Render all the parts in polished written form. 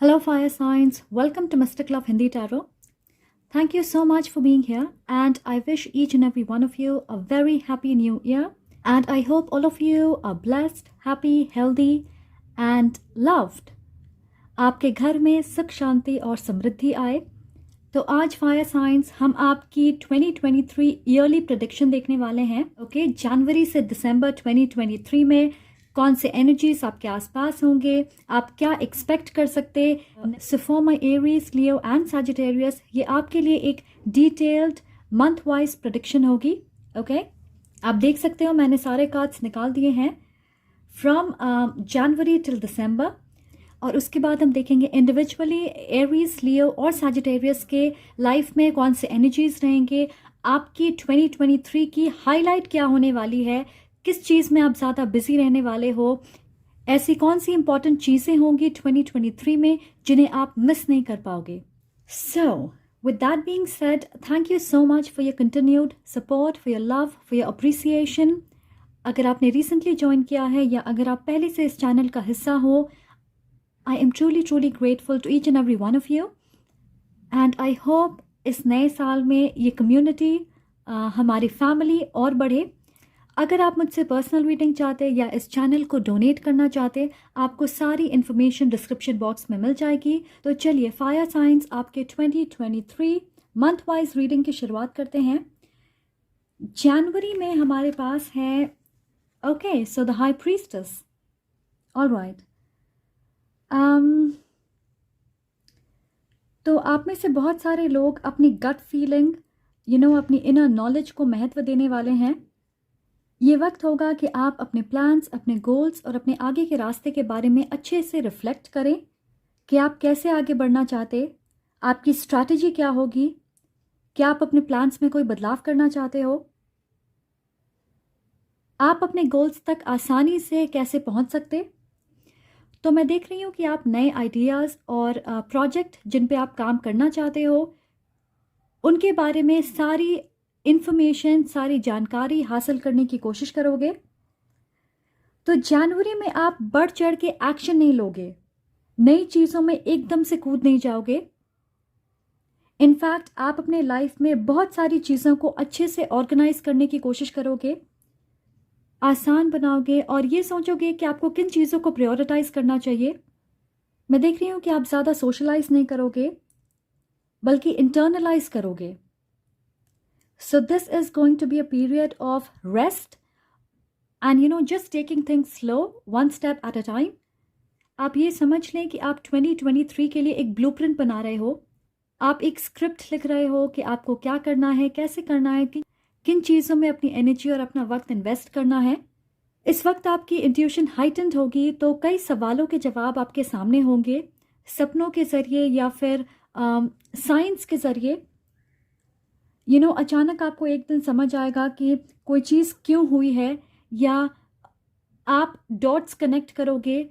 Hello, fire signs. Welcome to Mystic Love Hindi Tarot. Thank you so much for being here, and I wish each and every one of you a very happy new year. And I hope all of you are blessed, happy, healthy, and loved. आपके घर में सुख शांति और समृद्धि आए। तो आज fire science हम आपकी 2023 ईयरली प्रेडिक्शन देखने वाले हैं। ओके, जनवरी से दिसंबर 2023 में कौन से एनर्जीज आपके आसपास होंगे, आप क्या एक्सपेक्ट कर सकते। So for my Aries, Leo and Sagittarius, ये आपके लिए एक डिटेल्ड मंथ वाइज प्रेडिक्शन होगी। ओके, आप देख सकते हो मैंने सारे कार्ड्स निकाल दिए हैं फ्रॉम जनवरी टिल दिसंबर, और उसके बाद हम देखेंगे इंडिविजुअली एरीज, लियो और सजिटेरियस के लाइफ में कौन से एनर्जीज रहेंगे, आपकी 2023 की हाईलाइट क्या होने वाली है, किस चीज़ में आप ज़्यादा बिजी रहने वाले हो, ऐसी कौन सी इंपॉर्टेंट चीज़ें होंगी 2023 में जिन्हें आप मिस नहीं कर पाओगे। So with that being said, thank you so much for your continued support, for your love, for your appreciation. अगर आपने रिसेंटली ज्वाइन किया है या अगर आप पहले से इस चैनल का हिस्सा हो, I am truly grateful to each and every one of you, and I hope इस नए साल में ये कम्युनिटी हमारी फैमिली और बढ़े। अगर आप मुझसे पर्सनल रीडिंग चाहते या इस चैनल को डोनेट करना चाहते, आपको सारी इन्फॉर्मेशन डिस्क्रिप्शन बॉक्स में मिल जाएगी। तो चलिए फायर साइंस आपके 2023 मंथ वाइज रीडिंग की शुरुआत करते हैं। जनवरी में हमारे पास है okay, so the high priestess. Alright, तो आप में से बहुत सारे लोग अपनी गट फीलिंग, अपनी इनर नॉलेज को महत्व देने वाले हैं। ये वक्त होगा कि आप अपने प्लान्स, अपने गोल्स और अपने आगे के रास्ते के बारे में अच्छे से रिफ्लेक्ट करें कि आप कैसे आगे बढ़ना चाहते, आपकी स्ट्रैटेजी क्या होगी, क्या आप अपने प्लान्स में कोई बदलाव करना चाहते हो, आप अपने गोल्स तक आसानी से कैसे पहुंच सकते। तो मैं देख रही हूँ कि आप नए आइडियाज़ और प्रोजेक्ट जिन पे आप काम करना चाहते हो उनके बारे में सारी इन्फॉर्मेशन, सारी जानकारी हासिल करने की कोशिश करोगे। तो जनवरी में आप बढ़ चढ़ के एक्शन नहीं लोगे, नई चीज़ों में एकदम से कूद नहीं जाओगे। इनफैक्ट आप अपने लाइफ में बहुत सारी चीज़ों को अच्छे से ऑर्गेनाइज करने की कोशिश करोगे, आसान बनाओगे और ये सोचोगे कि आपको किन चीज़ों को प्रायोरिटाइज करना चाहिए। मैं देख रही हूँ कि आप ज़्यादा सोशलाइज नहीं करोगे बल्कि इंटरनलाइज करोगे। So this is going to be a period of rest and just taking things slow, one step at a time. आप ये समझ लें कि आप 2023 के लिए एक ब्लूप्रिंट बना रहे हो, आप एक स्क्रिप्ट लिख रहे हो कि आपको क्या करना है, कैसे करना है, कि किन चीज़ों में अपनी एनर्जी और अपना वक्त इन्वेस्ट करना है। इस वक्त आपकी इंट्यूशन हाइटेंड होगी, तो कई सवालों के जवाब आपके सामने होंगे, सपनों के ज़रिए या फिर साइंस के ज़रिए। अचानक आपको एक दिन समझ आएगा कि कोई चीज़ क्यों हुई है, या आप डॉट्स कनेक्ट करोगे।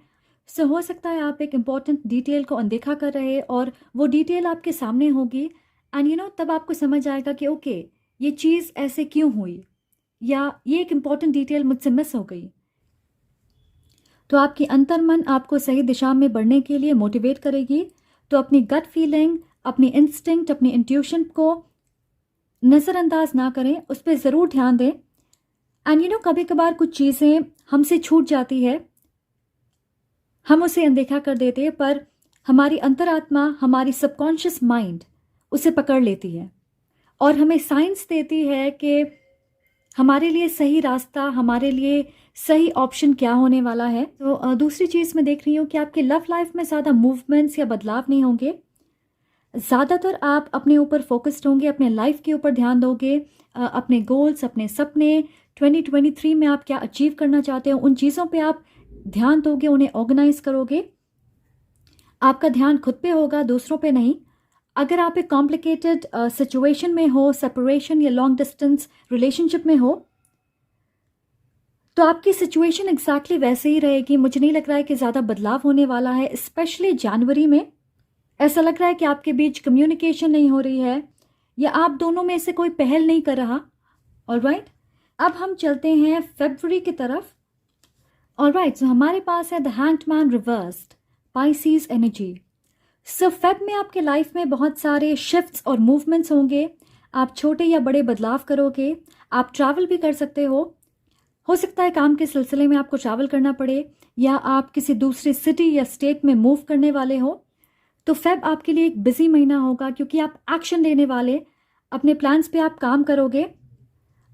सो हो सकता है आप एक इम्पॉर्टेंट डिटेल को अनदेखा कर रहे और वो डिटेल आपके सामने होगी, एंड तब आपको समझ आएगा कि ओके, ये चीज़ ऐसे क्यों हुई, या ये एक इम्पॉर्टेंट डिटेल मुझसे मिस हो गई। तो आपकी अंतर्मन आपको सही दिशा में बढ़ने के लिए मोटिवेट करेगी। तो अपनी गट फीलिंग, अपनी इंस्टिंक्ट, अपनी इंट्यूशन को नज़रअंदाज ना करें, उस पर ज़रूर ध्यान दें। एंड कभी कभार कुछ चीज़ें हमसे छूट जाती है, हम उसे अनदेखा कर देते हैं, पर हमारी अंतरात्मा, हमारी सबकॉन्शियस माइंड उसे पकड़ लेती है और हमें साइंस देती है कि हमारे लिए सही रास्ता, हमारे लिए सही ऑप्शन क्या होने वाला है। तो दूसरी चीज़ मैं देख रही हूँ कि आपके लव लाइफ में ज़्यादा मूवमेंट्स या बदलाव नहीं होंगे। ज़्यादातर आप अपने ऊपर फोकस्ड होंगे, अपने लाइफ के ऊपर ध्यान दोगे, अपने गोल्स, अपने सपने, 2023 में आप क्या अचीव करना चाहते हो उन चीज़ों पे आप ध्यान दोगे, उन्हें ऑर्गेनाइज करोगे। आपका ध्यान खुद पे होगा, दूसरों पे नहीं। अगर आप एक कॉम्प्लिकेटेड सिचुएशन में हो, सेपरेशन या लॉन्ग डिस्टेंस रिलेशनशिप में हो, तो आपकी सिचुएशन एग्जैक्टली वैसे ही रहेगी। मुझे नहीं लग रहा है कि ज़्यादा बदलाव होने वाला है, स्पेशली जनवरी में। ऐसा लग रहा है कि आपके बीच कम्युनिकेशन नहीं हो रही है, या आप दोनों में से कोई पहल नहीं कर रहा। ऑलराइट, अब हम चलते हैं फरवरी की तरफ। ऑलराइट, सो हमारे पास है the hanged man reversed, Pisces energy. So Feb में आपके लाइफ में बहुत सारे शिफ्ट्स और मूवमेंट्स होंगे। आप छोटे या बड़े बदलाव करोगे। आप ट्रैवल भी कर सकते हो सकता है काम के सिलसिले में आपको ट्रैवल करना पड़े, या आप किसी दूसरी सिटी या स्टेट में मूव करने वाले हो। तो फेब आपके लिए एक बिजी महीना होगा, क्योंकि आप एक्शन लेने वाले, अपने प्लान्स पे आप काम करोगे।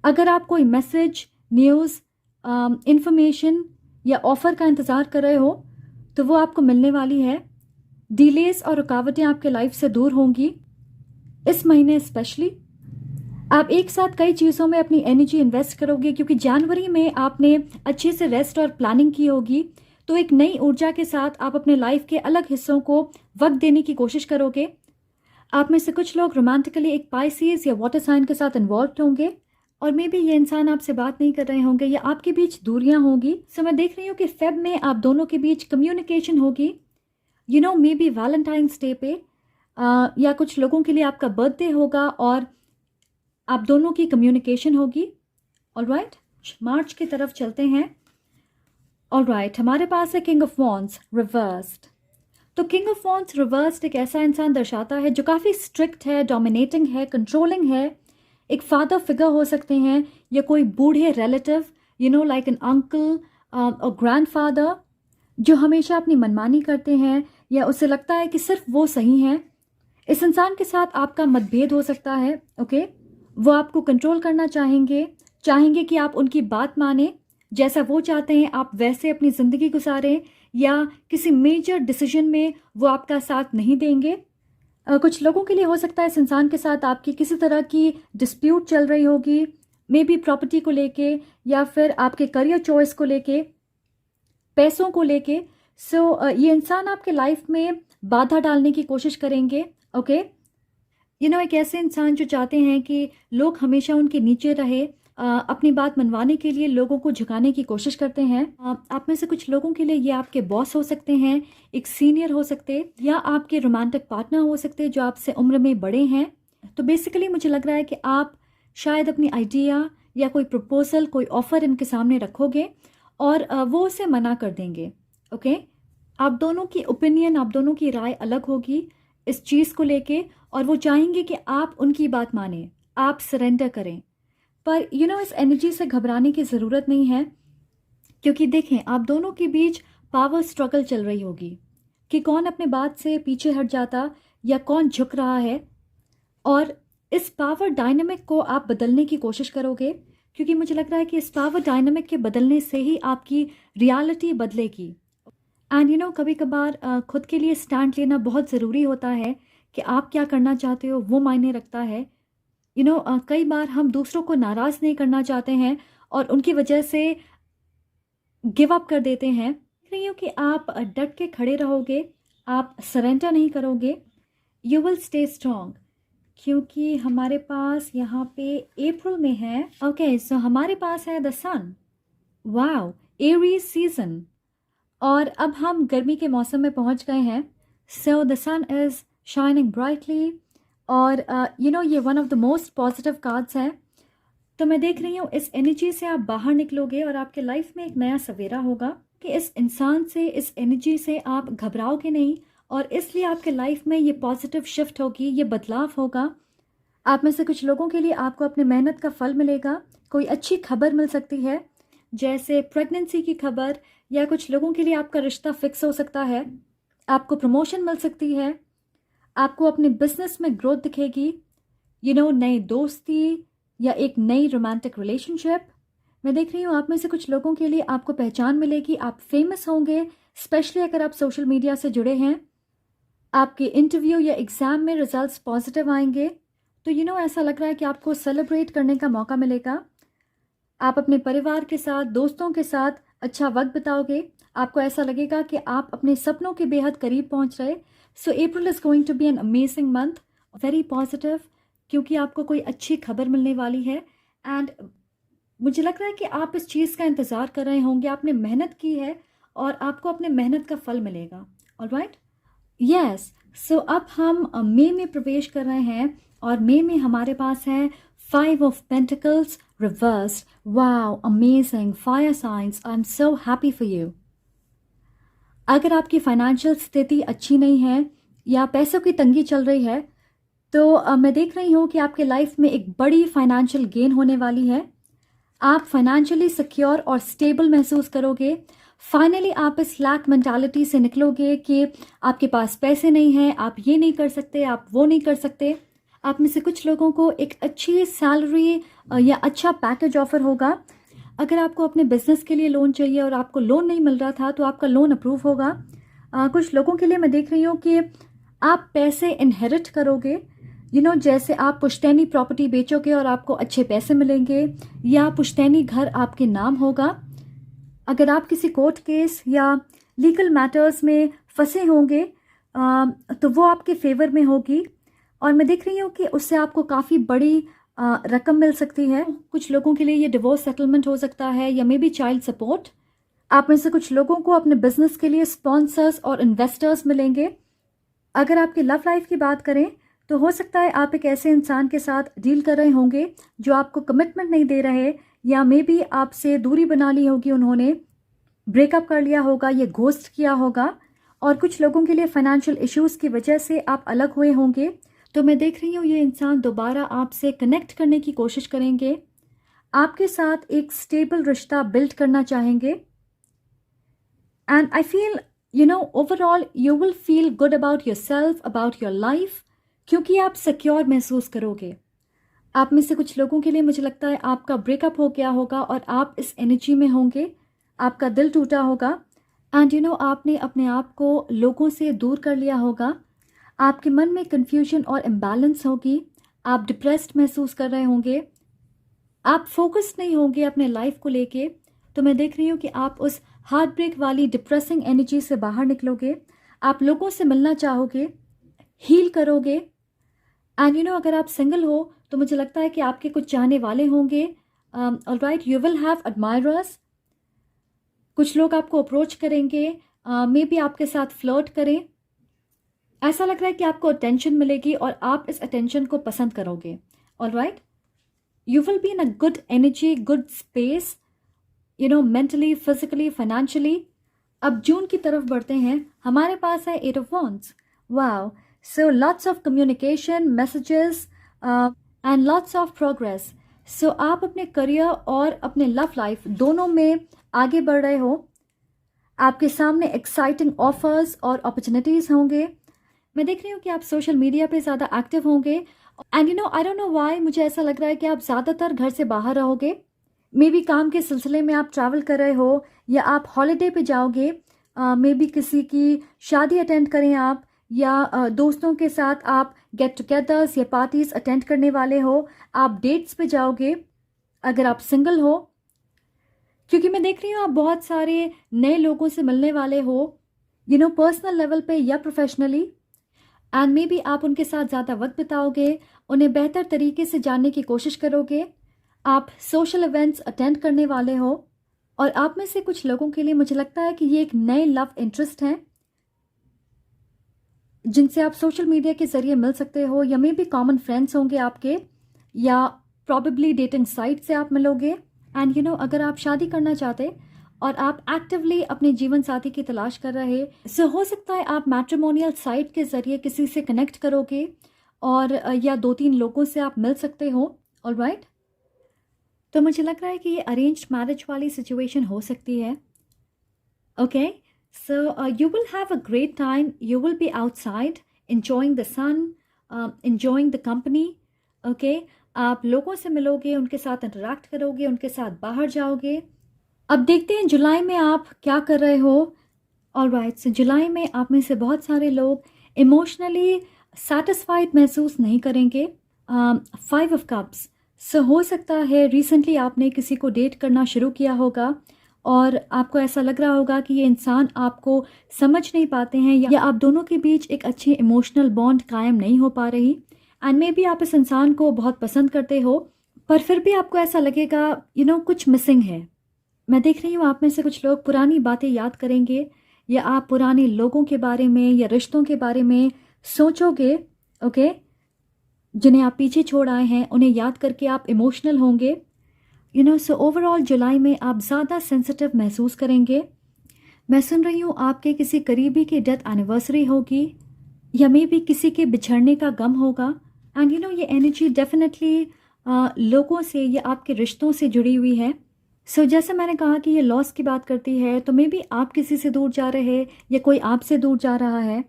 अगर आप कोई मैसेज, न्यूज़, इंफॉर्मेशन या ऑफ़र का इंतज़ार कर रहे हो तो वो आपको मिलने वाली है। डिलेस और रुकावटें आपके लाइफ से दूर होंगी इस महीने स्पेशली। आप एक साथ कई चीज़ों में अपनी एनर्जी इन्वेस्ट करोगे, क्योंकि जनवरी में आपने अच्छे से रेस्ट और प्लानिंग की होगी। तो एक नई ऊर्जा के साथ आप अपने लाइफ के अलग हिस्सों को वक्त देने की कोशिश करोगे। आप में से कुछ लोग रोमांटिकली एक पाइसिस या वाटर साइन के साथ इन्वॉल्व होंगे, और मे बी ये इंसान आपसे बात नहीं कर रहे होंगे या आपके बीच दूरियां होंगी। सो मैं देख रही हूँ कि फेब में आप दोनों के बीच कम्युनिकेशन होगी। मे बी वैलेंटाइंस डे पे या कुछ लोगों के लिए आपका बर्थडे होगा और आप दोनों की कम्युनिकेशन होगी। ऑलराइट, मार्च की तरफ चलते हैं। ऑलराइट, हमारे पास है किंग ऑफ वॉन्ड्स रिवर्स्ड। तो किंग ऑफ वॉन्ड्स रिवर्स्ड एक ऐसा इंसान दर्शाता है जो काफ़ी स्ट्रिक्ट है, डोमिनेटिंग है, कंट्रोलिंग है। एक फादर फिगर हो सकते हैं या कोई बूढ़े रिलेटिव, लाइक एन अंकल और ग्रैंडफादर, जो हमेशा अपनी मनमानी करते हैं या उसे लगता है कि सिर्फ वो सही हैं। इस इंसान के साथ आपका मतभेद हो सकता है। ओके, वो आपको कंट्रोल करना चाहेंगे कि आप उनकी बात माने, जैसा वो चाहते हैं आप वैसे अपनी ज़िंदगी गुजारें, या किसी मेजर डिसीजन में वो आपका साथ नहीं देंगे। कुछ लोगों के लिए हो सकता है इस इंसान के साथ आपकी किसी तरह की डिस्प्यूट चल रही होगी, मे बी प्रॉपर्टी को लेके या फिर आपके करियर चॉइस को लेके, पैसों को लेके। सो ये इंसान आपके लाइफ में बाधा डालने की कोशिश करेंगे। ओके, एक ऐसे इंसान जो चाहते हैं कि लोग हमेशा उनके नीचे रहे, अपनी बात मनवाने के लिए लोगों को झुकाने की कोशिश करते हैं। आप में से कुछ लोगों के लिए ये आपके बॉस हो सकते हैं, एक सीनियर हो सकते, या आपके रोमांटिक पार्टनर हो सकते जो आपसे उम्र में बड़े हैं। तो बेसिकली मुझे लग रहा है कि आप शायद अपनी आइडिया या कोई प्रपोजल, कोई ऑफ़र इनके सामने रखोगे और वो उसे मना कर देंगे। ओके, आप दोनों की ओपिनियन, आप दोनों की राय अलग होगी इस चीज़ को लेके, और वो चाहेंगे कि आप उनकी बात माने, आप सरेंडर करें। पर इस एनर्जी से घबराने की ज़रूरत नहीं है, क्योंकि देखें आप दोनों के बीच पावर स्ट्रगल चल रही होगी कि कौन अपने बात से पीछे हट जाता या कौन झुक रहा है। और इस पावर डायनामिक को आप बदलने की कोशिश करोगे, क्योंकि मुझे लग रहा है कि इस पावर डायनामिक के बदलने से ही आपकी रियलिटी बदलेगी। एंड कभी कभार खुद के लिए स्टैंड लेना बहुत ज़रूरी होता है कि आप क्या करना चाहते हो वो मायने रखता है। कई बार हम दूसरों को नाराज़ नहीं करना चाहते हैं और उनकी वजह से गिव अप कर देते हैं। नहीं हो कि आप डट के खड़े रहोगे, आप सरेंडर नहीं करोगे, यू विल स्टे स्ट्रॉन्ग। क्योंकि हमारे पास यहाँ पे अप्रैल में है। ओके, सो हमारे पास है the sun. Wow, Aries season. और अब हम गर्मी के मौसम में पहुँच गए हैं। So the sun is shining brightly, और ये one of the most positive cards है। तो मैं देख रही हूँ इस एनर्जी से आप बाहर निकलोगे और आपके लाइफ में एक नया सवेरा होगा कि इस इंसान से, इस एनर्जी से आप घबराओगे नहीं, और इसलिए आपके लाइफ में ये पॉजिटिव शिफ्ट होगी, ये बदलाव होगा। आप में से कुछ लोगों के लिए आपको अपने मेहनत का फल मिलेगा। कोई अच्छी खबर मिल सकती है, जैसे प्रेगनेंसी की खबर, या कुछ लोगों के लिए आपका रिश्ता फिक्स हो सकता है, आपको प्रमोशन मिल सकती है, आपको अपने बिजनेस में ग्रोथ दिखेगी, नई दोस्ती या एक नई रोमांटिक रिलेशनशिप। मैं देख रही हूँ आप में से कुछ लोगों के लिए आपको पहचान मिलेगी, आप फेमस होंगे, स्पेशली अगर आप सोशल मीडिया से जुड़े हैं। आपके इंटरव्यू या एग्ज़ाम में रिजल्ट्स पॉजिटिव आएंगे, तो ऐसा लग रहा है कि आपको सेलिब्रेट करने का मौका मिलेगा। आप अपने परिवार के साथ, दोस्तों के साथ अच्छा वक्त बिताओगे। आपको ऐसा लगेगा कि आप अपने सपनों के बेहद करीब पहुंच रहे। So April is going to be an amazing month, very positive, क्योंकि आपको कोई अच्छी खबर मिलने वाली है। एंड मुझे लग रहा है कि आप इस चीज़ का इंतज़ार कर रहे होंगे, आपने मेहनत की है और आपको अपने मेहनत का फल मिलेगा। Alright, yes. सो अब हम मई में प्रवेश कर रहे हैं, और मई में हमारे पास है 5 of pentacles reversed. Wow, amazing, fire science, I am so happy for you. अगर आपकी फाइनेंशियल स्थिति अच्छी नहीं है, या पैसों की तंगी चल रही है, तो मैं देख रही हूँ कि आपके लाइफ में एक बड़ी फाइनेंशियल गेन होने वाली है। आप फाइनेंशियली सिक्योर और स्टेबल महसूस करोगे। फाइनली आप इस लैक मेंटालिटी से निकलोगे कि आपके पास पैसे नहीं हैं, आप ये नहीं कर सकते, आप वो नहीं कर सकते। आप में से कुछ लोगों को एक अच्छी सैलरी या अच्छा पैकेज ऑफर होगा। अगर आपको अपने बिजनेस के लिए लोन चाहिए और आपको लोन नहीं मिल रहा था, तो आपका लोन अप्रूव होगा। कुछ लोगों के लिए मैं देख रही हूँ कि आप पैसे इनहेरिट करोगे। जैसे आप पुश्तैनी प्रॉपर्टी बेचोगे और आपको अच्छे पैसे मिलेंगे, या पुश्तैनी घर आपके नाम होगा। अगर आप किसी कोर्ट केस या लीगल मैटर्स में फंसे होंगे, तो वो आपके फेवर में होगी। और मैं देख रही हूँ कि उससे आपको काफ़ी बड़ी रकम मिल सकती है। कुछ लोगों के लिए ये डिवोर्स सेटलमेंट हो सकता है, या मे बी चाइल्ड सपोर्ट। आप में से कुछ लोगों को अपने बिजनेस के लिए स्पॉन्सर्स और इन्वेस्टर्स मिलेंगे। अगर आपकी लव लाइफ की बात करें, तो हो सकता है आप एक ऐसे इंसान के साथ डील कर रहे होंगे जो आपको कमिटमेंट नहीं दे रहे, या मे बी आपसे दूरी बना ली होगी, उन्होंने ब्रेकअप कर लिया होगा, ये घोस्ट किया होगा। और कुछ लोगों के लिए फाइनेंशियल इश्यूज़ की वजह से आप अलग हुए होंगे। तो मैं देख रही हूँ ये इंसान दोबारा आपसे कनेक्ट करने की कोशिश करेंगे, आपके साथ एक स्टेबल रिश्ता बिल्ड करना चाहेंगे। And I feel overall you will feel good about your self, about your life, क्योंकि आप सिक्योर महसूस करोगे। आप में से कुछ लोगों के लिए मुझे लगता है आपका ब्रेकअप हो गया होगा और आप इस एनर्जी में होंगे, आपका दिल टूटा होगा। एंड आपने अपने आप को लोगों से दूर कर लिया होगा। आपके मन में कन्फ्यूजन और इम्बैलेंस होगी। आप डिप्रेस्ड महसूस कर रहे होंगे। आप फोकस्ड नहीं होंगे अपने लाइफ को लेके। तो मैं देख रही हूँ कि आप उस हार्ट ब्रेक वाली डिप्रेसिंग एनर्जी से बाहर निकलोगे। आप लोगों से मिलना चाहोगे, हील करोगे। एंड अगर आप सिंगल हो, तो मुझे लगता है कि आपके कुछ चाहने वाले होंगे। Alright, you will have admirers. कुछ लोग आपको अप्रोच करेंगे, मे बी आपके साथ फ्लर्ट करें। ऐसा लग रहा है कि आपको अटेंशन मिलेगी और आप इस अटेंशन को पसंद करोगे। Alright, you will be in a good energy, good space, mentally, physically, financially. अब जून की तरफ बढ़ते हैं। हमारे पास है 8 of wands. Wow, so lots of communication, messages and lots of progress. So आप अपने करियर और अपने लव लाइफ दोनों में आगे बढ़ रहे हो। आपके सामने एक्साइटिंग ऑफर्स और अपॉर्चुनिटीज़ होंगे। मैं देख रही हूँ कि आप सोशल मीडिया पे ज़्यादा एक्टिव होंगे। And I don't know why, मुझे ऐसा लग रहा है कि आप ज़्यादातर घर से बाहर रहोगे। मे बी काम के सिलसिले में आप ट्रैवल कर रहे हो, या आप हॉलीडे पे जाओगे। मे बी किसी की शादी अटेंड करें आप, या दोस्तों के साथ आप गेट टुगेदर्स या पार्टीज अटेंड करने वाले हो। आप डेट्स पे जाओगे अगर आप सिंगल हो, क्योंकि मैं देख रही हूँ आप बहुत सारे नए लोगों से मिलने वाले हो, पर्सनल लेवल पे या प्रोफेशनली। एंड मे बी आप उनके साथ ज़्यादा वक्त बिताओगे, उन्हें बेहतर तरीके से जानने की कोशिश करोगे। आप सोशल इवेंट्स अटेंड करने वाले हो। और आप में से कुछ लोगों के लिए मुझे लगता है कि ये एक नए लव इंटरेस्ट हैं, जिनसे आप सोशल मीडिया के ज़रिए मिल सकते हो, या मे बी कॉमन फ्रेंड्स होंगे आपके, या प्रॉबेबली डेटिंग साइट से आप मिलोगे। एंड अगर आप शादी करना चाहते और आप एक्टिवली अपने जीवन साथी की तलाश कर रहे, सो हो सकता है आप मैट्रिमोनियल साइट के ज़रिए किसी से कनेक्ट करोगे, और या 2-3 लोगों से आप मिल सकते हो। ऑलराइट, तो मुझे लग रहा है कि ये अरेंज्ड मैरिज वाली सिचुएशन हो सकती है। Okay, so you will have a great time. You will be outside enjoying the sun, enjoying the company. Okay, आप लोगों से मिलोगे, उनके साथ इंटरेक्ट करोगे, उनके साथ बाहर जाओगे। अब देखते हैं जुलाई में आप क्या कर रहे हो। ऑलराइट, सो जुलाई में आप में से बहुत सारे लोग इमोशनली सेटिस्फाइड महसूस नहीं करेंगे। 5 ऑफ कप्स। सो हो सकता है रिसेंटली आपने किसी को डेट करना शुरू किया होगा, और आपको ऐसा लग रहा होगा कि ये इंसान आपको समझ नहीं पाते हैं, या आप दोनों के बीच एक अच्छी इमोशनल बॉन्ड कायम नहीं हो पा रही। एंड मे बी आप इस इंसान को बहुत पसंद करते हो, पर फिर भी आपको ऐसा लगेगा कुछ मिसिंग है। मैं देख रही हूँ आप में से कुछ लोग पुरानी बातें याद करेंगे, या आप पुराने लोगों के बारे में या रिश्तों के बारे में सोचोगे। ओके, जिन्हें आप पीछे छोड़ आए हैं, उन्हें याद करके आप इमोशनल होंगे। सो ओवरऑल जुलाई में आप ज़्यादा सेंसिटिव महसूस करेंगे। मैं सुन रही हूँ आपके किसी करीबी की डेथ एनिवर्सरी होगी। या मे बी किसी के बिछड़ने का गम होगा। एंड यू नो ये एनर्जी डेफिनेटली लोगों से या आपके रिश्तों से जुड़ी हुई है। सो जैसे मैंने कहा कि ये लॉस की बात करती है, तो मे बी आप किसी से दूर जा रहे हैं या कोई आपसे दूर जा रहा है।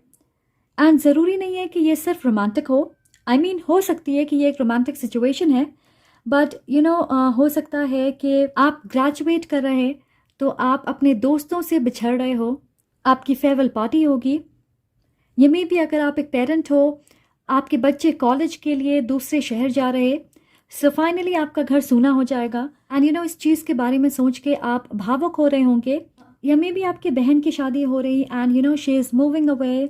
एंड ज़रूरी नहीं है कि ये सिर्फ रोमांटिक हो। आई मीन हो सकती है कि ये एक रोमांटिक सिचुएशन है, बट यू नो हो सकता है कि आप ग्रेजुएट कर रहे हैं तो आप अपने दोस्तों से बिछड़ रहे हो, आपकी फेयरवेल पार्टी होगी। ये मे भी अगर आप एक पेरेंट हो, आपके बच्चे कॉलेज के लिए दूसरे शहर जा रहे, सो फाइनली आपका घर सूना हो जाएगा। एंड यू नो इस चीज़ के बारे में सोच के आप भावुक हो रहे होंगे। या मे भी आपकी बहन की शादी हो रही and you no she is moving away,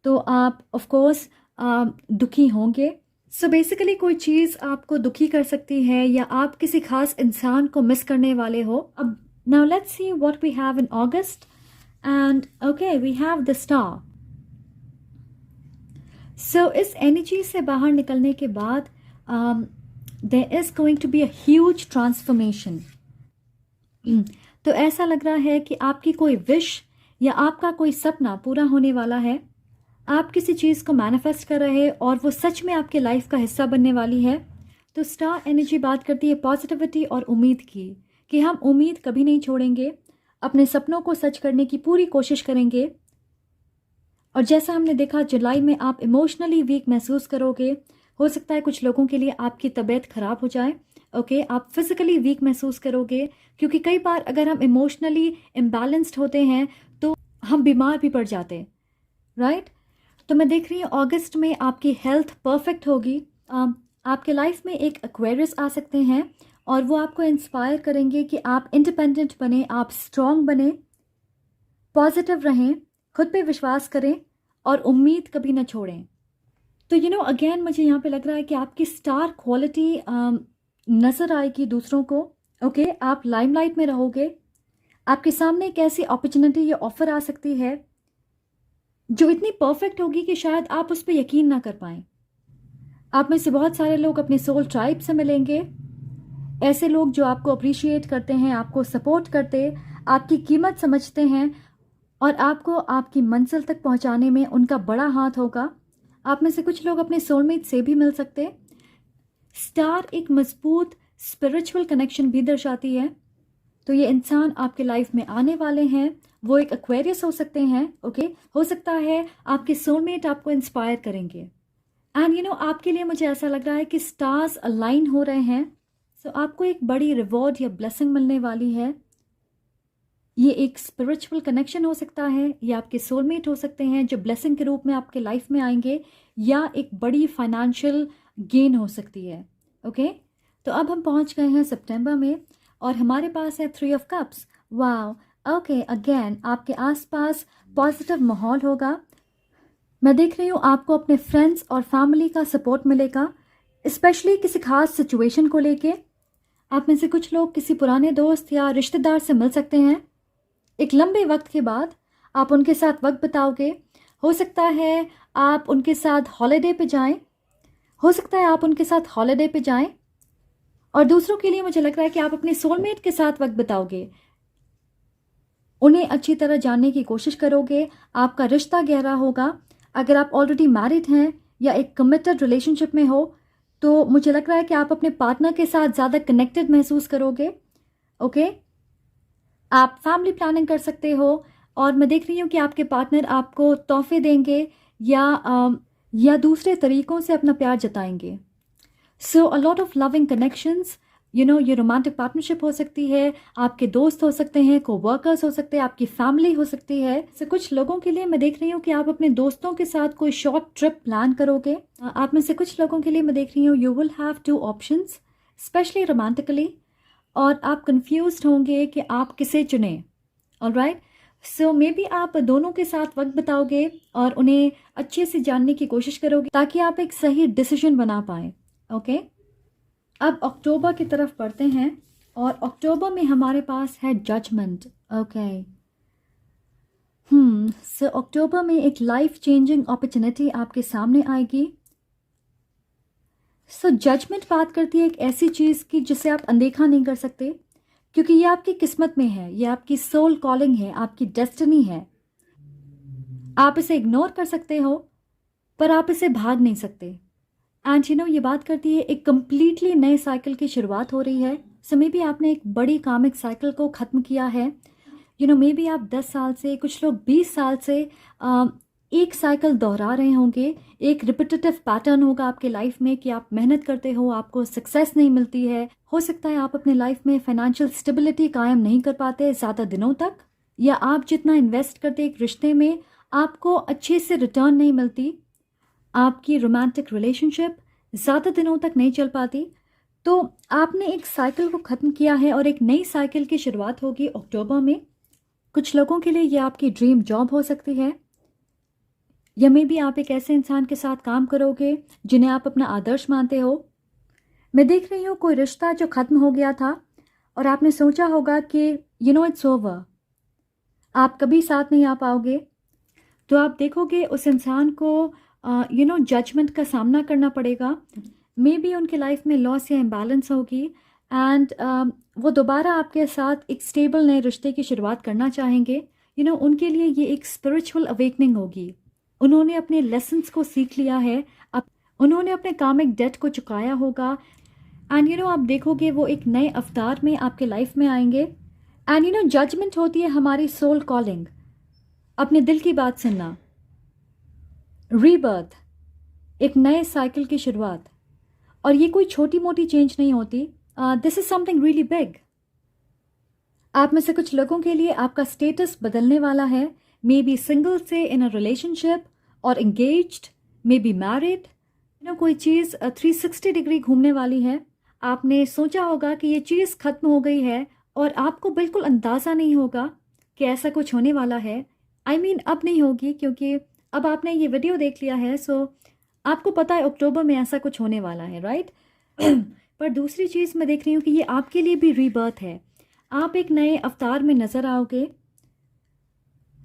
तो आप ऑफ कोर्स दुखी होंगे। सो बेसिकली कोई चीज़ आपको दुखी कर सकती है या आप किसी खास इंसान को मिस करने वाले हो। अब now let's see what we have in August. And okay we have the star. So इस एनर्जी से बाहर निकलने के बाद there is going to be a huge transformation. तो ऐसा लग रहा है कि आपकी कोई विश या आपका कोई सपना पूरा होने वाला है। आप किसी चीज़ को मैनिफेस्ट कर रहे हैं और वो सच में आपके लाइफ का हिस्सा बनने वाली है। तो स्टार एनर्जी बात करती है पॉजिटिविटी और उम्मीद की, कि हम उम्मीद कभी नहीं छोड़ेंगे, अपने सपनों को सच करने की पूरी कोशिश करेंगे। और जैसा हमने देखा जुलाई में आप इमोशनली वीक महसूस करोगे। हो सकता है कुछ लोगों के लिए आपकी तबीयत खराब हो जाए। ओके आप फिजिकली वीक महसूस करोगे, क्योंकि कई बार अगर हम इमोशनली इम्बैलेंस्ड होते हैं तो हम बीमार भी पड़ जाते हैं, राइट। तो मैं देख रही हूँ अगस्त में आपकी हेल्थ परफेक्ट होगी। आपके लाइफ में एक एक्वेरियस आ सकते हैं और वो आपको इंस्पायर करेंगे कि आप इंडिपेंडेंट बने, आप स्ट्रॉन्ग बने, पॉजिटिव रहें, खुद पे विश्वास करें और उम्मीद कभी ना छोड़ें। तो यू नो अगेन मुझे यहाँ पे लग रहा है कि आपकी स्टार क्वालिटी नज़र आएगी दूसरों को। ओके आप लाइमलाइट में रहोगे। आपके सामने एक ऐसी अपॉर्चुनिटी या ऑफर आ सकती है जो इतनी परफेक्ट होगी कि शायद आप उस पर यकीन ना कर पाएं। आप में से बहुत सारे लोग अपने सोल ट्राइब से मिलेंगे, ऐसे लोग जो आपको अप्रिशिएट करते हैं, आपको सपोर्ट करते, आपकी कीमत समझते हैं और आपको आपकी मंजिल तक पहुंचाने में उनका बड़ा हाथ होगा। आप में से कुछ लोग अपने सोलमेट से भी मिल सकते। स्टार एक मजबूत स्पिरिचुअल कनेक्शन भी दर्शाती है। तो ये इंसान आपके लाइफ में आने वाले हैं, वो एक एक्वेरियस हो सकते हैं। ओके हो सकता है आपके सोलमेट आपको इंस्पायर करेंगे। एंड यू नो आपके लिए मुझे ऐसा लग रहा है कि स्टार्स अलाइन हो रहे हैं। सो आपको एक बड़ी रिवॉर्ड या ब्लेसिंग मिलने वाली है। ये एक स्पिरिचुअल कनेक्शन हो सकता है, या आपके सोलमेट हो सकते हैं जो ब्लेसिंग के रूप में आपके लाइफ में आएंगे, या एक बड़ी फाइनेंशियल गेन हो सकती है। ओके तो अब हम पहुंच गए हैं सितंबर में और हमारे पास है 3 of cups. Wow okay again आपके आसपास पॉजिटिव माहौल होगा। मैं देख रही हूँ आपको अपने फ्रेंड्स और फैमिली का सपोर्ट मिलेगा, स्पेशली किसी खास सिचुएशन को लेके। आप में से कुछ लोग किसी पुराने दोस्त या रिश्तेदार से मिल सकते हैं। एक लंबे वक्त के बाद आप उनके साथ वक्त बिताओगे। हो सकता है आप उनके साथ हॉलिडे पे जाएं, हो सकता है आप उनके साथ हॉलिडे पे जाएं। और दूसरों के लिए मुझे लग रहा है कि आप अपने सोलमेट के साथ वक्त बिताओगे, उन्हें अच्छी तरह जानने की कोशिश करोगे, आपका रिश्ता गहरा होगा। अगर आप ऑलरेडी मैरिड हैं या एक कमिटेड रिलेशनशिप में हो तो मुझे लग रहा है कि आप अपने पार्टनर के साथ ज़्यादा कनेक्टेड महसूस करोगे। ओके आप फैमिली प्लानिंग कर सकते हो और मैं देख रही हूँ कि आपके पार्टनर आपको तोहफे देंगे या दूसरे तरीकों से अपना प्यार जताएंगे। So a lot of loving connections, you know ये रोमांटिक पार्टनरशिप हो सकती है, आपके दोस्त हो सकते हैं, कोवर्कर्स हो सकते हैं, आपकी फैमिली हो सकती है। सो कुछ लोगों के लिए मैं देख रही हूँ कि आप अपने दोस्तों के साथ कोई शॉर्ट ट्रिप प्लान करोगे। आप में से कुछ लोगों के लिए मैं देख रही हूँ you will have 2 options specially romantically, और आप कंफ्यूज्ड होंगे कि आप किसे चुनें। ऑलराइट सो मे बी आप दोनों के साथ वक्त बिताओगे और उन्हें अच्छे से जानने की कोशिश करोगे ताकि आप एक सही डिसीजन बना पाएँ। ओके अब अक्टूबर की तरफ बढ़ते हैं और अक्टूबर में हमारे पास है जजमेंट। ओके सो अक्टूबर में एक लाइफ चेंजिंग अपॉर्चुनिटी आपके सामने आएगी। सो जजमेंट बात करती है एक ऐसी चीज़ की जिसे आप अनदेखा नहीं कर सकते, क्योंकि ये आपकी किस्मत में है, ये आपकी सोल कॉलिंग है, आपकी डेस्टिनी है। आप इसे इग्नोर कर सकते हो पर आप इसे भाग नहीं सकते। एंड ये बात करती है एक कम्प्लीटली नए साइकिल की शुरुआत हो रही है। सो मे बी आपने एक बड़ी कामिक साइकिल को ख़त्म किया है। मे बी आप 10 साल से, कुछ लोग 20 साल से एक साइकिल दोहरा रहे होंगे। एक रिपीटेटिव पैटर्न होगा आपके लाइफ में कि आप मेहनत करते हो, आपको सक्सेस नहीं मिलती है। हो सकता है आप अपने लाइफ में फाइनेंशियल स्टेबिलिटी कायम नहीं कर पाते ज़्यादा दिनों तक, या आप जितना इन्वेस्ट करते एक रिश्ते में आपको अच्छे से रिटर्न नहीं मिलती, आपकी रोमांटिक रिलेशनशिप ज़्यादा दिनों तक नहीं चल पाती। तो आपने एक साइकिल को ख़त्म किया है और एक नई साइकिल की शुरुआत होगी अक्टूबर में। कुछ लोगों के लिए ये आपकी ड्रीम जॉब हो सकती है, या मे बी आप एक ऐसे इंसान के साथ काम करोगे जिन्हें आप अपना आदर्श मानते हो। मैं देख रही हूँ कोई रिश्ता जो ख़त्म हो गया था और आपने सोचा होगा कि इट्स ओवर, आप कभी साथ नहीं आ पाओगे। तो आप देखोगे उस इंसान को जजमेंट का सामना करना पड़ेगा। मे बी उनके लाइफ में लॉस या इम्बैलेंस होगी, एंड वो दोबारा आपके साथ एक स्टेबल नए रिश्ते की शुरुआत करना चाहेंगे। उनके लिए ये एक स्पिरिचुअल अवेकनिंग होगी। उन्होंने अपने लेसन्स को सीख लिया है, उन्होंने अपने कामिक डेट को चुकाया होगा। एंड आप देखोगे वो एक नए अवतार में आपके लाइफ में आएंगे। एंड जजमेंट होती है हमारी सोल कॉलिंग, अपने दिल की बात सुनना, रीबर्थ, एक नए साइकिल की शुरुआत। और ये कोई छोटी मोटी चेंज नहीं होती, this is something really big. आप में से कुछ लोगों के लिए आपका स्टेटस बदलने वाला है, मे बी सिंगल से इन अ रिलेशनशिप और एंगेज्ड, मे बी मैरिड। कोई चीज़ 360 डिग्री घूमने वाली है। आपने सोचा होगा कि ये चीज़ ख़त्म हो गई है और आपको बिल्कुल अंदाज़ा नहीं होगा कि ऐसा कुछ होने वाला है। अब नहीं होगी, क्योंकि अब आपने ये वीडियो देख लिया है, सो आपको पता है अक्टूबर में ऐसा कुछ होने वाला है, राइट? पर दूसरी चीज़ मैं देख रही हूँ कि ये आपके लिए भी रीबर्थ है। आप एक नए अवतार में नज़र आओगे,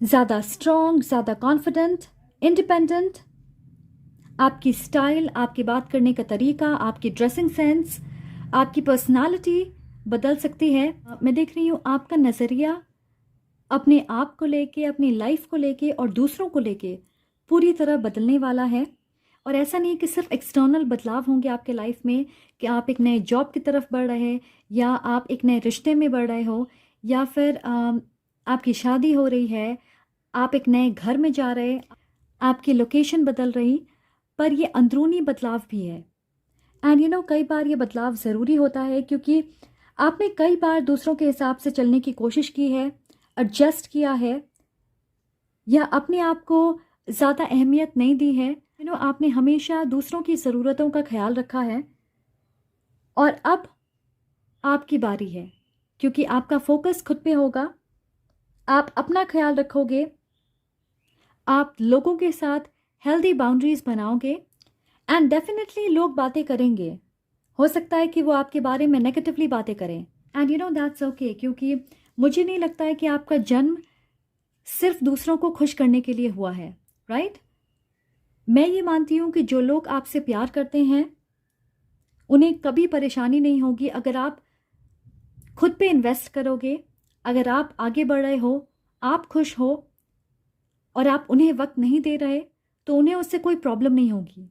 ज़्यादा स्ट्रॉन्ग, ज़्यादा कॉन्फिडेंट, इंडिपेंडेंट। आपकी स्टाइल, आपकी बात करने का तरीका, आपकी ड्रेसिंग सेंस, आपकी पर्सनालिटी बदल सकती है। मैं देख रही हूँ आपका नज़रिया अपने आप को लेके, अपनी लाइफ को लेके और दूसरों को लेके पूरी तरह बदलने वाला है। और ऐसा नहीं कि सिर्फ एक्सटर्नल बदलाव होंगे आपके लाइफ में कि आप एक नए जॉब की तरफ बढ़ रहे हैं, या आप एक नए रिश्ते में बढ़ रहे हो, या फिर आपकी शादी हो रही है, आप एक नए घर में जा रहे, आपकी लोकेशन बदल रही, पर ये अंदरूनी बदलाव भी है। एंड कई बार ये बदलाव ज़रूरी होता है, क्योंकि आपने कई बार दूसरों के हिसाब से चलने की कोशिश की है, एडजस्ट किया है, या अपने आप को ज़्यादा अहमियत नहीं दी है। आपने हमेशा दूसरों की ज़रूरतों का ख्याल रखा है, और अब आपकी बारी है, क्योंकि आपका फोकस खुद पे होगा। आप अपना ख्याल रखोगे, आप लोगों के साथ हेल्दी बाउंड्रीज बनाओगे, एंड डेफिनेटली लोग बातें करेंगे। हो सकता है कि वो आपके बारे में नेगेटिवली बातें करें, एंड दैट्स ओके, क्योंकि मुझे नहीं लगता है कि आपका जन्म सिर्फ दूसरों को खुश करने के लिए हुआ है, राइट? मैं ये मानती हूँ कि जो लोग आपसे प्यार करते हैं उन्हें कभी परेशानी नहीं होगी अगर आप खुद पे इन्वेस्ट करोगे, अगर आप आगे बढ़ रहे हो, आप खुश हो और आप उन्हें वक्त नहीं दे रहे, तो उन्हें उससे कोई प्रॉब्लम नहीं होगी।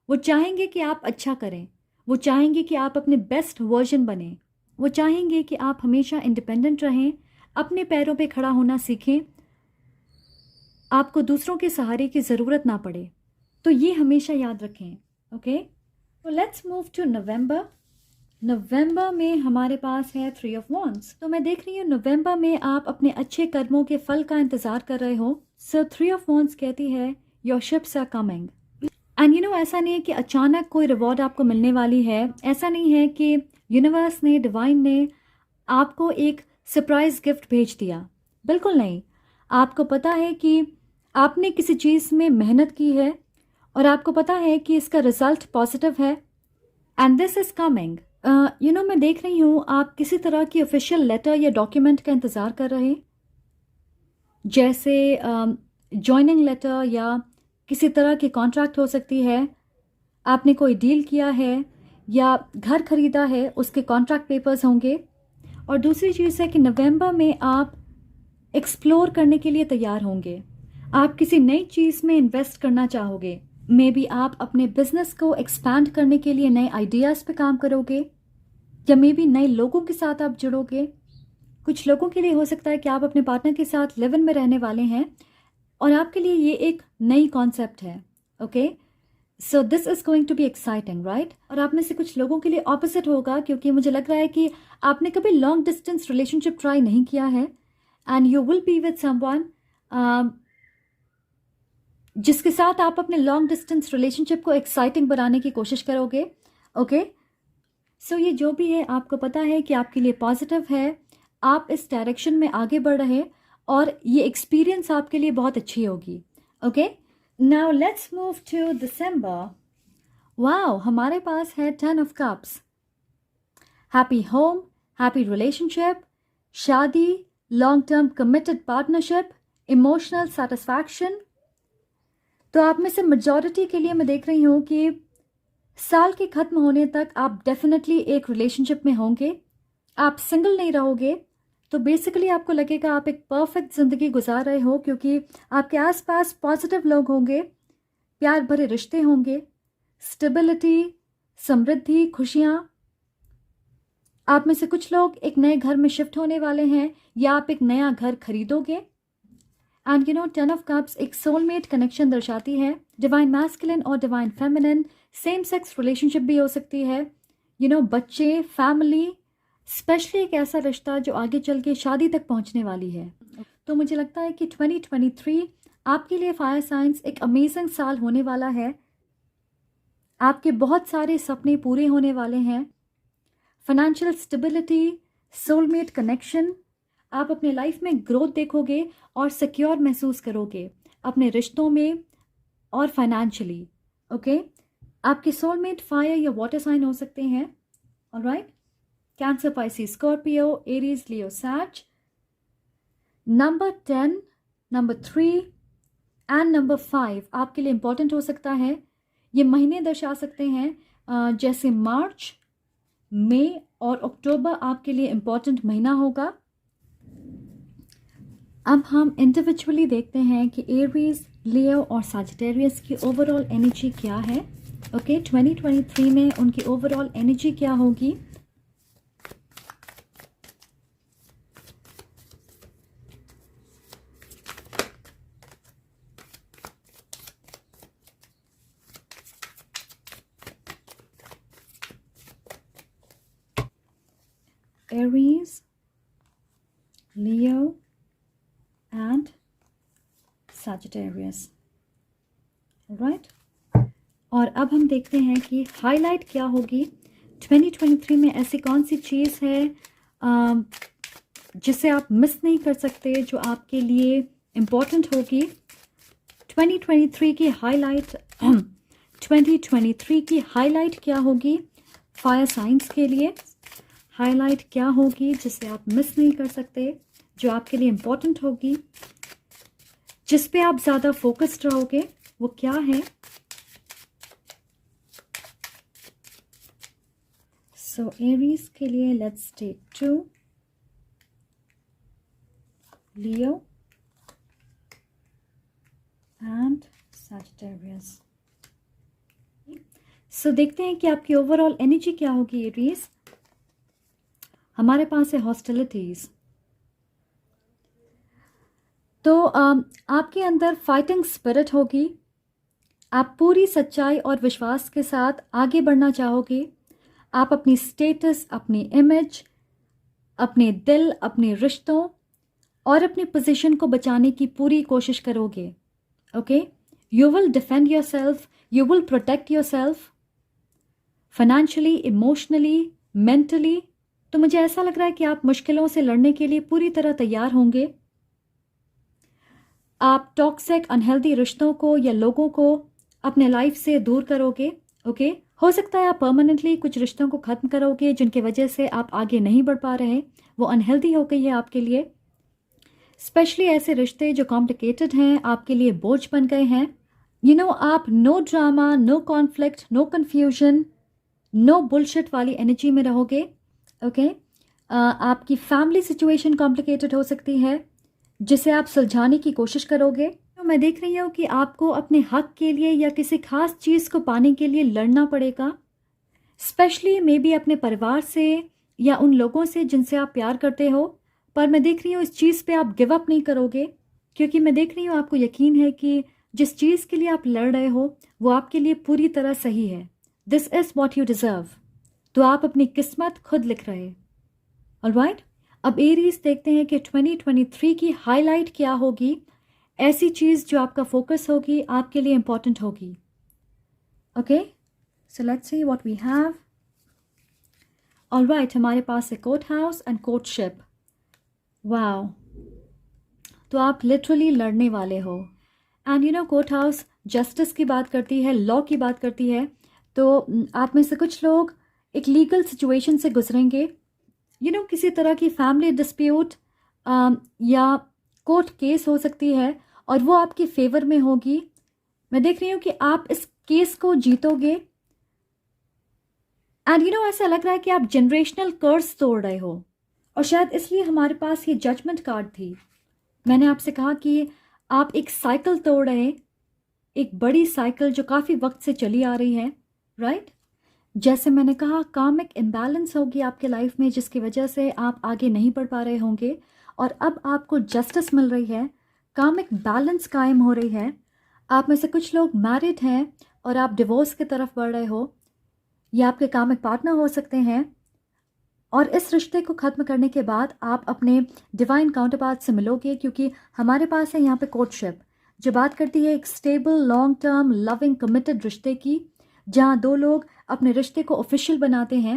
वो चाहेंगे कि आप अच्छा करें, वो चाहेंगे कि आप अपने बेस्ट वर्जन बने, वो चाहेंगे कि आप हमेशा इंडिपेंडेंट रहें, अपने पैरों पे खड़ा होना सीखें, आपको दूसरों के सहारे की ज़रूरत ना पड़े। तो ये हमेशा याद रखें, ओके? तो लेट्स मूव टू नवंबर। नवंबर में हमारे पास है 3 ऑफ वॉन्ड्स। तो मैं देख रही हूँ नवंबर में आप अपने अच्छे कर्मों के फल का इंतज़ार कर रहे हो। सो 3 ऑफ वॉन्ड्स कहती है your ships are coming. And ऐसा नहीं है कि अचानक कोई रिवॉर्ड आपको मिलने वाली है। ऐसा नहीं है कि यूनिवर्स ने, डिवाइन ने आपको एक सरप्राइज गिफ्ट भेज दिया। बिल्कुल नहीं। आपको पता है कि आपने किसी चीज़ में मेहनत की है और आपको पता है कि इसका रिजल्ट पॉजिटिव है, एंड दिस इज़ कमिंग। मैं देख रही हूँ आप किसी तरह की ऑफिशियल लेटर या डॉक्यूमेंट का इंतज़ार कर रहे हैं, जैसे जॉइनिंग लेटर या किसी तरह की कॉन्ट्रैक्ट हो सकती है। आपने कोई डील किया है या घर खरीदा है, उसके कॉन्ट्रैक्ट पेपर्स होंगे। और दूसरी चीज़ है कि नवंबर में आप एक्सप्लोर करने के लिए तैयार होंगे। आप किसी नई चीज़ में इन्वेस्ट करना चाहोगे, मे बी आप अपने बिजनेस को एक्सपैंड करने के लिए नए आइडियाज़ पे काम करोगे, या मे बी नए लोगों के साथ आप जुड़ोगे। कुछ लोगों के लिए हो सकता है कि आप अपने पार्टनर के साथ लिव इन में रहने वाले हैं और आपके लिए ये एक नई कॉन्सेप्ट है। Okay, so this is going to be exciting, right. और आप में से कुछ लोगों के लिए ऑपोजिट होगा, क्योंकि मुझे लग रहा है कि आपने कभी लॉन्ग डिस्टेंस रिलेशनशिप ट्राई नहीं किया है and you will be with someone जिसके साथ आप अपने लॉन्ग डिस्टेंस रिलेशनशिप को एक्साइटिंग बनाने की कोशिश करोगे। ओके, सो ये जो भी है आपको पता है कि आपके लिए पॉजिटिव है, आप इस डायरेक्शन में आगे बढ़ रहे और ये एक्सपीरियंस आपके लिए बहुत अच्छी होगी। Okay, now let's move to December. Wow, हमारे पास है 10 of cups. Happy home, happy relationship, शादी, long term committed partnership, emotional satisfaction. तो आप में से मेजॉरिटी के लिए मैं देख रही हूँ कि साल के ख़त्म होने तक आप डेफिनेटली एक रिलेशनशिप में होंगे। आप सिंगल नहीं रहोगे, तो बेसिकली आपको लगेगा आप एक परफेक्ट ज़िंदगी गुजार रहे हो, क्योंकि आपके आसपास पॉजिटिव लोग होंगे, प्यार भरे रिश्ते होंगे, स्टेबिलिटी, समृद्धि, खुशियाँ। आप में से कुछ लोग एक नए घर में शिफ्ट होने वाले हैं या आप एक नया घर खरीदोगे। And you no 10 of cups एक सोलमेट कनेक्शन दर्शाती है, डिवाइन मैस्कुलिन और divine feminine, same sex relationship भी हो सकती है, यू नो बच्चे, फैमिली, स्पेशली एक ऐसा रिश्ता जो आगे चल के शादी तक पहुंचने वाली है। तो मुझे लगता है कि 2023 आपके लिए फायर साइंस एक अमेजिंग साल होने वाला है। आपके बहुत सारे सपने पूरे होने वाले हैं। फाइनेंशियल स्टेबिलिटी, सोलमेट कनेक्शन, आप अपने लाइफ में ग्रोथ देखोगे और सिक्योर महसूस करोगे अपने रिश्तों में और फाइनेंशियली। ओके, आपके सोलमेट फायर या वाटर साइन हो सकते हैं। Alright, Cancer, Pisces, Scorpio, Aries, Leo, Sag. Number 10, number 3 and number 5 आपके लिए इंपॉर्टेंट हो सकता है। ये महीने दर्शा सकते हैं जैसे मार्च, मई और अक्टूबर आपके लिए इंपॉर्टेंट महीना होगा। अब हम इंडिविजुअली देखते हैं कि एरीज, लियो और सजिटेरियस की ओवरऑल एनर्जी क्या है। ओके, 2023 में उनकी ओवरऑल एनर्जी क्या होगी। Aries, Leo and Sagittarius. Alright? और अब हम देखते हैं कि हाईलाइट क्या होगी 2023 में। ऐसी कौन सी चीज़ है जिसे आप मिस नहीं कर सकते, जो आपके लिए इम्पोर्टेंट होगी। 2023 की हाईलाइट 2023 की हाईलाइट क्या होगी फायर साइंस के लिए। हाईलाइट क्या होगी जिसे आप मिस नहीं कर सकते, जो आपके लिए इम्पोर्टेंट होगी, जिस पे आप ज़्यादा फोकस्ड रहोगे, वो क्या है। सो एरीज के लिए let's take 2, Leo and Sagittarius. So देखते हैं कि आपकी ओवरऑल एनर्जी क्या होगी एरीज। हमारे पास है हॉस्टिलिटीज। तो आपके अंदर फाइटिंग स्पिरिट होगी। आप पूरी सच्चाई और विश्वास के साथ आगे बढ़ना चाहोगे। आप अपनी स्टेटस, अपनी इमेज, अपने दिल, अपने रिश्तों और अपनी पोजीशन को बचाने की पूरी कोशिश करोगे। Okay, you will defend your self, you will protect your self financially, emotionally, mentally. तो मुझे ऐसा लग रहा है कि आप मुश्किलों से लड़ने के लिए पूरी तरह तैयार होंगे। आप टॉक्सिक, अनहेल्दी रिश्तों को या लोगों को अपने लाइफ से दूर करोगे। ओके, हो सकता है आप परमानेंटली कुछ रिश्तों को ख़त्म करोगे जिनकी वजह से आप आगे नहीं बढ़ पा रहे, वो अनहेल्दी हो गई है आपके लिए। स्पेशली ऐसे रिश्ते जो कॉम्प्लिकेटेड हैं, आपके लिए बोझ बन गए हैं। यू नो, आप no drama, no conflict, no confusion, no bullshit वाली एनर्जी में रहोगे। ओके, आपकी फैमिली सिचुएशन कॉम्प्लिकेटेड हो सकती है जिसे आप सुलझाने की कोशिश करोगे। तो मैं देख रही हूँ कि आपको अपने हक के लिए या किसी खास चीज़ को पाने के लिए लड़ना पड़ेगा, स्पेशली मे बी अपने परिवार से या उन लोगों से जिनसे आप प्यार करते हो। पर मैं देख रही हूँ इस चीज़ पे आप गिव अप नहीं करोगे, क्योंकि मैं देख रही हूँ आपको यकीन है कि जिस चीज़ के लिए आप लड़ रहे हो वो आपके लिए पूरी तरह सही है। This is what you deserve. तो आप अपनी किस्मत खुद लिख रहे। ऑलराइट, अब एरीज देखते हैं कि 2023 की हाईलाइट क्या होगी, ऐसी चीज़ जो आपका फोकस होगी, आपके लिए इंपॉर्टेंट होगी। Okay, so let's see what we have. Alright, हमारे पास है court house and courtship. Wow, तो आप लिटरली लड़ने वाले हो। And you know court house justice की बात करती है, लॉ की बात करती है। तो आप में से कुछ लोग एक लीगल सिचुएशन से गुजरेंगे, यू नो किसी तरह की फैमिली डिस्प्यूट या कोर्ट केस हो सकती है और वो आपके फेवर में होगी। मैं देख रही हूँ कि आप इस केस को जीतोगे। एंड यू नो ऐसा लग रहा है कि आप जनरेशनल कर्स तोड़ रहे हो, और शायद इसलिए हमारे पास ये जजमेंट कार्ड थी। मैंने आपसे कहा कि आप एक साइकिल तोड़ रहे हैं, एक बड़ी साइकिल जो काफ़ी वक्त से चली आ रही है, राइट? जैसे मैंने कहा, कार्मिक इम्बैलेंस होगी आपके लाइफ में, जिसकी वजह से आप आगे नहीं बढ़ पा रहे होंगे, और अब आपको जस्टिस मिल रही है, कार्मिक बैलेंस कायम हो रही है। आप में से कुछ लोग मैरिड हैं और आप डिवोर्स की तरफ बढ़ रहे हो, या आपके कार्मिक पार्टनर हो सकते हैं, और इस रिश्ते को ख़त्म करने के बाद आप अपने डिवाइन काउंटरपार्ट से मिलोगे, क्योंकि हमारे पास है यहाँ पे कोर्टशिप, जो बात करती है एक stable, long term, loving, committed रिश्ते की, जहाँ दो लोग अपने रिश्ते को ऑफिशियल बनाते हैं।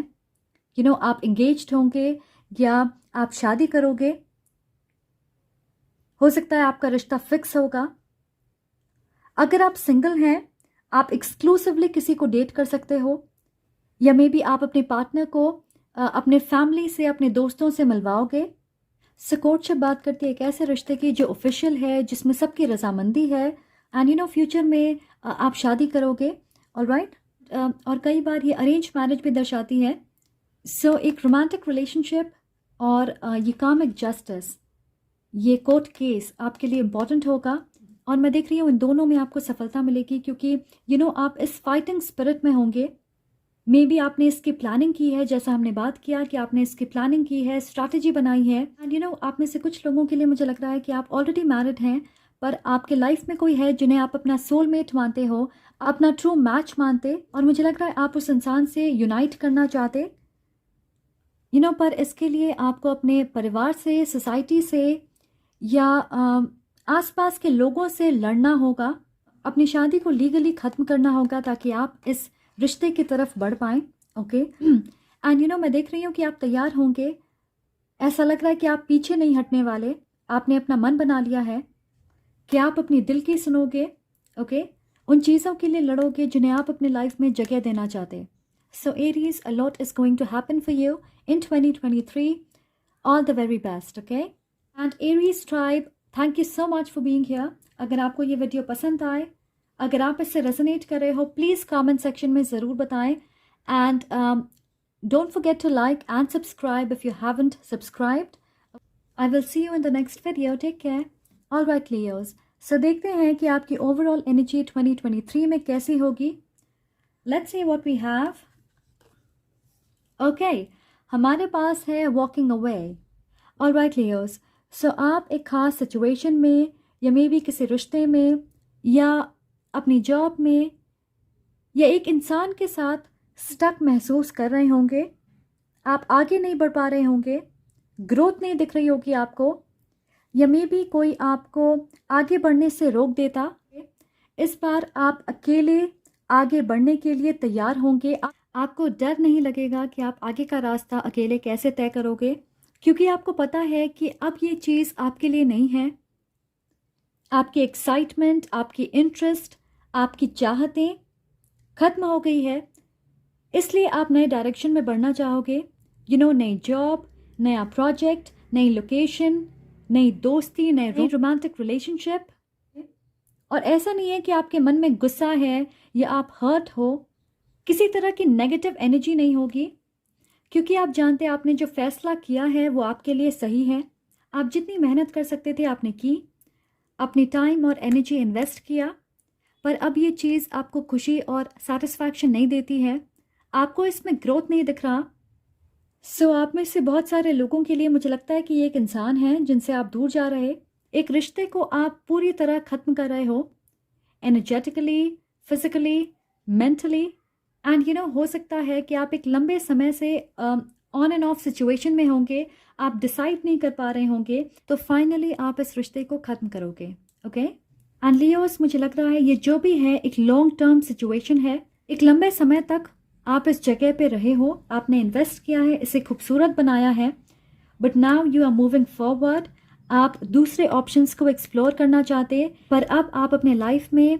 यू नो आप इंगेज्ड होंगे या आप शादी करोगे, हो सकता है आपका रिश्ता फिक्स होगा। अगर आप सिंगल हैं, आप एक्सक्लूसिवली किसी को डेट कर सकते हो, या मे बी आप अपने पार्टनर को अपने फैमिली से, अपने दोस्तों से मिलवाओगे। सो कोर्टशिप बात करती है एक ऐसे रिश्ते की जो ऑफिशियल है, जिसमें सबकी रजामंदी है, एंड यू नो फ्यूचर में आप शादी करोगे। ऑलराइट, और कई बार ये अरेंज मैरिज भी दर्शाती है। सो एक रोमांटिक रिलेशनशिप और ये कार्मिक जस्टिस, ये कोर्ट केस आपके लिए इम्पॉर्टेंट होगा, और मैं देख रही हूँ इन दोनों में आपको सफलता मिलेगी, क्योंकि यू नो आप इस फाइटिंग स्पिरिट में होंगे। मे बी आपने इसकी प्लानिंग की है, जैसा हमने बात किया कि आपने इसकी प्लानिंग की है, स्ट्रैटेजी बनाई है। एंड यू नो आप में से कुछ लोगों के लिए मुझे लग रहा है कि आप ऑलरेडी मैरिड हैं, पर आपके लाइफ में कोई है जिन्हें आप अपना सोलमेट मानते हो, अपना ट्रू मैच मानते, और मुझे लग रहा है आप उस इंसान से यूनाइट करना चाहते। यू नो पर इसके लिए आपको अपने परिवार से, सोसाइटी से, या आसपास के लोगों से लड़ना होगा, अपनी शादी को लीगली ख़त्म करना होगा, ताकि आप इस रिश्ते की तरफ बढ़ पाएँ। ओके, एंड यू नो मैं देख रही हूँ कि आप तैयार होंगे। ऐसा लग रहा है कि आप पीछे नहीं हटने वाले। आपने अपना मन बना लिया है कि आप अपनी दिल की सुनोगे। ओके, उन चीज़ों के लिए लड़ोगे जिन्हें आप अपने लाइफ में जगह देना चाहते। So Aries, a lot is going to happen for you in 2023। All the very best. Okay, and Aries tribe, thank you so much for being here. अगर आपको ये वीडियो पसंद आए, अगर आप इससे रेजोनेट कर रहे हो, प्लीज़ कमेंट सेक्शन में ज़रूर बताएं, and don't forget to like and subscribe if you haven't subscribed. I will see you in the next video. Take care. All right Leos, so देखते हैं कि आपकी ओवरऑल एनर्जी 2023 में कैसी होगी। Let's see what we have. Okay, हमारे पास है walking away. All right Leos, so आप एक ख़ास सिचुएशन में, या मे बी किसी रिश्ते में, या अपनी जॉब में, या एक इंसान के साथ स्टक महसूस कर रहे होंगे। आप आगे नहीं बढ़ पा रहे होंगे, ग्रोथ नहीं दिख रही होगी आपको, या मे बी कोई आपको आगे बढ़ने से रोक देता। इस बार आप अकेले आगे बढ़ने के लिए तैयार होंगे। आपको डर नहीं लगेगा कि आप आगे का रास्ता अकेले कैसे तय करोगे, क्योंकि आपको पता है कि अब ये चीज़ आपके लिए नहीं है। आपकी एक्साइटमेंट, आपकी इंटरेस्ट, आपकी चाहतें ख़त्म हो गई है, इसलिए आप नए डायरेक्शन में बढ़ना चाहोगे। यू नो नई जॉब, नया प्रोजेक्ट, नई लोकेशन, नई दोस्ती, नई रोमांटिक रिलेशनशिप। और ऐसा नहीं है कि आपके मन में गुस्सा है या आप हर्ट हो, किसी तरह की नेगेटिव एनर्जी नहीं होगी, क्योंकि आप जानते हैं आपने जो फैसला किया है वो आपके लिए सही है। आप जितनी मेहनत कर सकते थे आपने की। अपनी टाइम और एनर्जी इन्वेस्ट किया, पर अब ये चीज़ आपको खुशी और सेटिस्फैक्शन नहीं देती है, आपको इसमें ग्रोथ नहीं दिख रहा। सो आप में से बहुत सारे लोगों के लिए मुझे लगता है कि ये एक इंसान है जिनसे आप दूर जा रहे, एक रिश्ते को आप पूरी तरह ख़त्म कर रहे हो, एनर्जेटिकली, फिजिकली, मेंटली, एंड हो सकता है कि आप एक लंबे समय से ऑन एंड ऑफ सिचुएशन में होंगे, आप डिसाइड नहीं कर पा रहे होंगे, तो फाइनली आप इस रिश्ते को ख़त्म करोगे। ओके एंड लियोस, मुझे लग रहा है ये जो भी है एक लॉन्ग टर्म सिचुएशन है। एक लंबे समय तक आप इस जगह पे रहे हो, आपने इन्वेस्ट किया है, इसे खूबसूरत बनाया है, but now you are moving forward. आप दूसरे ऑप्शंस को एक्सप्लोर करना चाहते, पर अब आप अपने लाइफ में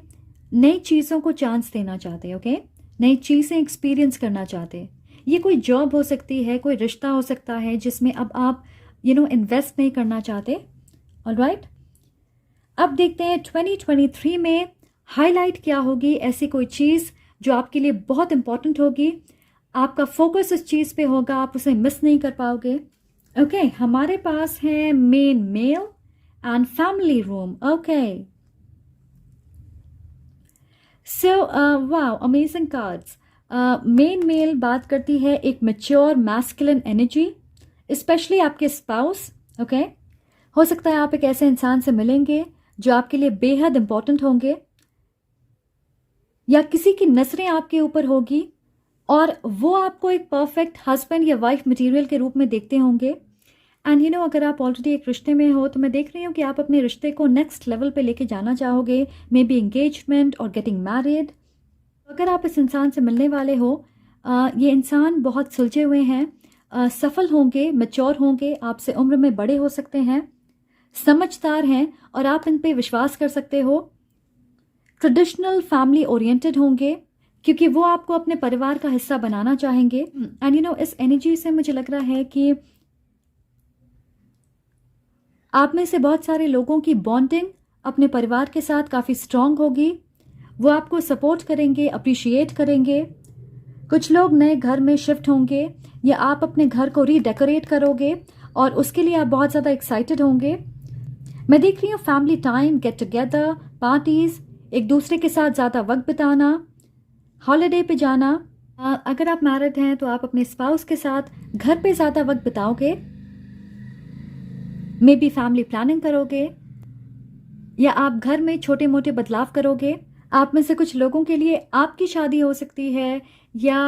नई चीज़ों को चांस देना चाहते। ओके नई चीज़ें एक्सपीरियंस करना चाहते। ये कोई जॉब हो सकती है, कोई रिश्ता हो सकता है जिसमें अब आप इन्वेस्ट नहीं करना चाहते। ऑलराइट, अब देखते हैं 2023 में हाईलाइट क्या होगी, ऐसी कोई चीज़ जो आपके लिए बहुत इंपॉर्टेंट होगी, आपका फोकस उस चीज़ पे होगा, आप उसे मिस नहीं कर पाओगे। ओके हमारे पास है main male and family room. Okay so wow, amazing cards. Main male बात करती है एक मैच्योर मैस्कुलिन एनर्जी, स्पेशली आपके स्पाउस। ओके हो सकता है आप एक ऐसे इंसान से मिलेंगे जो आपके लिए बेहद इंपॉर्टेंट होंगे, या किसी की नजरें आपके ऊपर होगी और वो आपको एक परफेक्ट हस्बैंड या वाइफ मटेरियल के रूप में देखते होंगे। एंड अगर आप ऑलरेडी एक रिश्ते में हो तो मैं देख रही हूँ कि आप अपने रिश्ते को नेक्स्ट लेवल पे लेके जाना चाहोगे, मे बी एंगेजमेंट और गेटिंग मैरिड। अगर आप इस इंसान से मिलने वाले हो, ये इंसान बहुत सुलझे हुए हैं, सफल होंगे, मैच्योर होंगे, आपसे उम्र में बड़े हो सकते हैं, समझदार हैं और आप इन पे विश्वास कर सकते हो। ट्रेडिशनल फैमिली ओरिएंटेड होंगे क्योंकि वो आपको अपने परिवार का हिस्सा बनाना चाहेंगे। एंड इस एनर्जी से मुझे लग रहा है कि आप में से बहुत सारे लोगों की बॉन्डिंग अपने परिवार के साथ काफ़ी स्ट्रांग होगी, वो आपको सपोर्ट करेंगे, अप्रिशिएट करेंगे। कुछ लोग नए घर में शिफ्ट होंगे या आप अपने घर को रीडेकोरेट करोगे और उसके लिए आप बहुत ज़्यादा एक्साइटेड होंगे। मैं देख रही हूँ family time, get together, parties, एक दूसरे के साथ ज़्यादा वक्त बिताना, हॉलिडे पे जाना। अगर आप मैरिड हैं तो आप अपने स्पाउस के साथ घर पे ज़्यादा वक्त बिताओगे, मे बी फैमिली प्लानिंग करोगे या आप घर में छोटे मोटे बदलाव करोगे। आप में से कुछ लोगों के लिए आपकी शादी हो सकती है या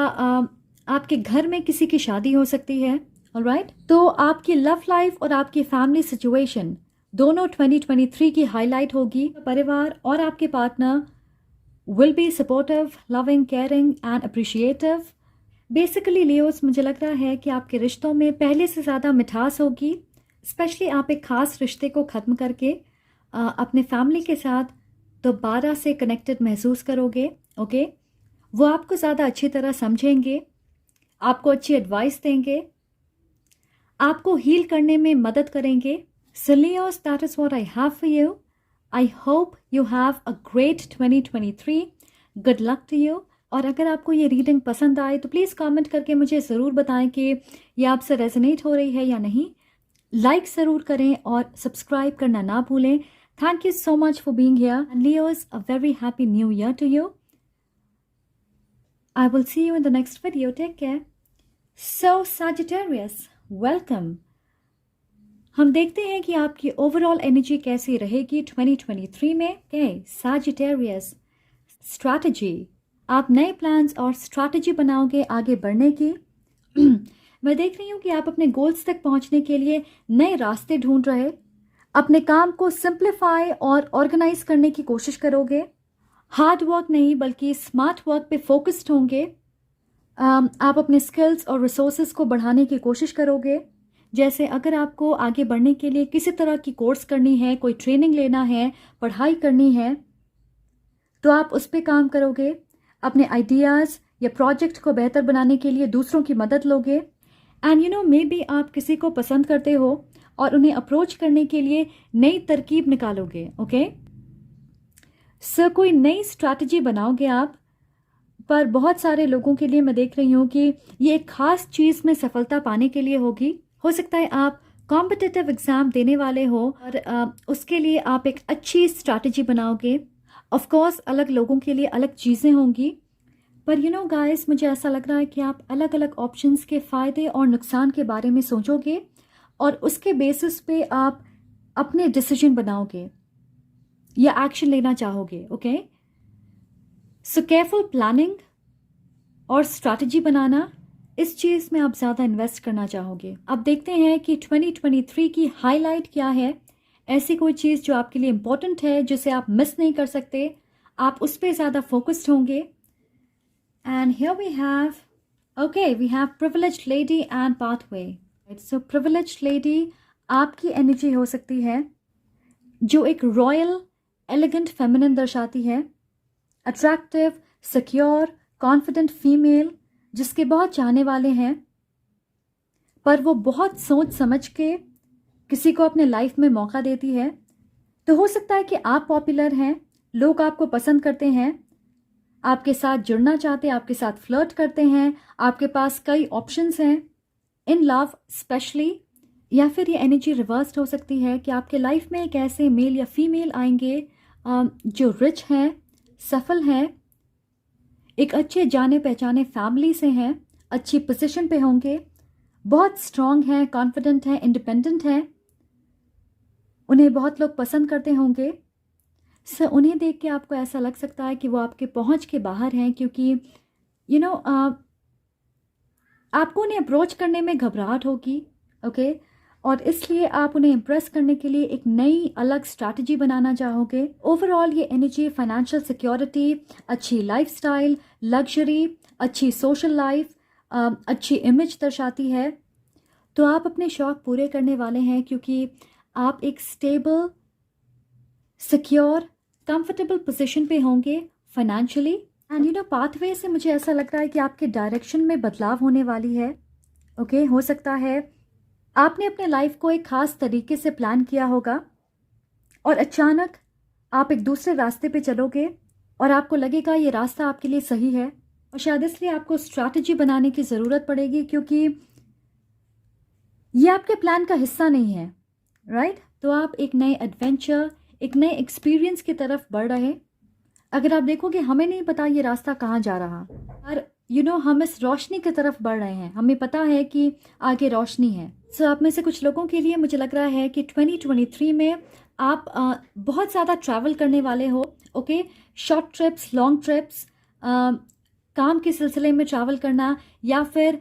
आपके घर में किसी की शादी हो सकती है। ऑलराइट, तो आपकी लव लाइफ और आपकी फैमिली सिचुएशन दोनों 2023 की हाईलाइट होगी। परिवार और आपके partner will be supportive, loving, caring and appreciative. Basically Leos, मुझे लग रहा है कि आपके रिश्तों में पहले से ज़्यादा मिठास होगी, स्पेशली आप एक ख़ास रिश्ते को ख़त्म करके अपने फैमिली के साथ दोबारा से कनेक्टेड महसूस करोगे। ओके वो आपको ज़्यादा अच्छी तरह समझेंगे, आपको अच्छी एडवाइस देंगे, आपको हील करने में मदद करेंगे। So Leos, that is what I have for you. I hope you have a great 2023. Good luck to you. और अगर आपको ये रीडिंग पसंद आए तो प्लीज़ कमेंट करके मुझे ज़रूर बताएं कि ये आपसे रेजोनेट हो रही है या नहीं। लाइक ज़रूर करें और सब्सक्राइब करना ना भूलें। Thank you so much for being here. And Leos, a very happy new year to you. I will see you in the next video. Take care. So Sagittarius, welcome. हम देखते हैं कि आपकी ओवरऑल एनर्जी कैसी रहेगी 2023 में। Sagittarius, strategy, आप नए प्लान्स और स्ट्रैटेजी बनाओगे आगे बढ़ने की। मैं देख रही हूँ कि आप अपने गोल्स तक पहुँचने के लिए नए रास्ते ढूंढ रहे, अपने काम को सिंप्लीफाई और ऑर्गेनाइज करने की कोशिश करोगे। हार्ड वर्क नहीं बल्कि स्मार्ट वर्क पे फोकस्ड होंगे। आप अपने स्किल्स और रिसोर्सेज को बढ़ाने की कोशिश करोगे। जैसे अगर आपको आगे बढ़ने के लिए किसी तरह की कोर्स करनी है, कोई ट्रेनिंग लेना है, पढ़ाई करनी है, तो आप उस पर काम करोगे। अपने आइडियाज़ या प्रोजेक्ट को बेहतर बनाने के लिए दूसरों की मदद लोगे। एंड मे बी आप किसी को पसंद करते हो और उन्हें अप्रोच करने के लिए नई तरकीब निकालोगे। ओके सो कोई नई स्ट्रैटेजी बनाओगे आप। पर बहुत सारे लोगों के लिए मैं देख रही हूँ कि ये एक ख़ास चीज़ में सफलता पाने के लिए होगी। हो सकता है आप कॉम्पिटिटिव एग्ज़ाम देने वाले हो और उसके लिए आप एक अच्छी स्ट्रैटेजी बनाओगे। ऑफ कोर्स अलग लोगों के लिए अलग चीज़ें होंगी, पर यू नो गाइस, मुझे ऐसा लग रहा है कि आप अलग अलग ऑप्शंस के फ़ायदे और नुकसान के बारे में सोचोगे और उसके बेसिस पे आप अपने डिसीजन बनाओगे या एक्शन लेना चाहोगे। ओके, सो केयरफुल प्लानिंग और स्ट्रैटेजी बनाना, इस चीज़ में आप ज़्यादा इन्वेस्ट करना चाहोगे। अब देखते हैं कि 2023 की हाईलाइट क्या है, ऐसी कोई चीज़ जो आपके लिए इम्पोर्टेंट है जिसे आप मिस नहीं कर सकते, आप उस पर ज़्यादा फोकस्ड होंगे। And here we have privileged lady and pathway. So privileged lady आपकी एनर्जी हो सकती है जो एक रॉयल, एलिगेंट, फेमिनिन दर्शाती है। अट्रैक्टिव, सिक्योर, कॉन्फिडेंट फीमेल जिसके बहुत चाहने वाले हैं, पर वो बहुत सोच समझ के किसी को अपने लाइफ में मौका देती है। तो हो सकता है कि आप पॉपुलर हैं, लोग आपको पसंद करते हैं, आपके साथ जुड़ना चाहते हैं, आपके साथ फ्लर्ट करते हैं, आपके पास कई ऑप्शंस हैं इन लव स्पेशली। या फिर ये एनर्जी रिवर्स्ड हो सकती है कि आपके लाइफ में एक ऐसे मेल या फीमेल आएंगे जो रिच हैं, सफल हैं, एक अच्छे जाने पहचाने फैमिली से हैं, अच्छी पोजीशन पे होंगे, बहुत स्ट्रांग हैं, कॉन्फिडेंट हैं, इंडिपेंडेंट हैं, उन्हें बहुत लोग पसंद करते होंगे। सो उन्हें देख के आपको ऐसा लग सकता है कि वो आपके पहुंच के बाहर हैं, क्योंकि यू नो आपको उन्हें अप्रोच करने में घबराहट होगी। ओके, और इसलिए आप उन्हें इम्प्रेस करने के लिए एक नई अलग स्ट्रैटेजी बनाना चाहोगे। ओवरऑल ये एनर्जी फाइनेंशियल सिक्योरिटी, अच्छी लाइफस्टाइल, लग्जरी, अच्छी सोशल लाइफ, अच्छी इमेज दर्शाती है। तो आप अपने शौक पूरे करने वाले हैं, क्योंकि आप एक स्टेबल, सिक्योर, कंफर्टेबल पोजीशन पे होंगे financially. And you no pathway से मुझे ऐसा लग रहा है कि आपके डायरेक्शन में बदलाव होने वाली है। ओके, हो सकता है आपने अपने लाइफ को एक खास तरीके से प्लान किया होगा और अचानक आप एक दूसरे रास्ते पे चलोगे और आपको लगेगा ये रास्ता आपके लिए सही है, और शायद इसलिए आपको स्ट्रैटेजी बनाने की ज़रूरत पड़ेगी, क्योंकि ये आपके प्लान का हिस्सा नहीं है। राइट? तो आप एक नए एडवेंचर, एक नए एक्सपीरियंस की तरफ बढ़ रहे। अगर आप देखोगे, हमें नहीं पता ये रास्ता कहाँ जा रहा, पर यू नो हम इस रोशनी की तरफ बढ़ रहे हैं, हमें पता है कि आगे रोशनी है। सो आप में से कुछ लोगों के लिए मुझे लग रहा है कि 2023 में आप बहुत ज़्यादा ट्रैवल करने वाले हो। Okay, short trips, long trips, काम के सिलसिले में ट्रैवल करना या फिर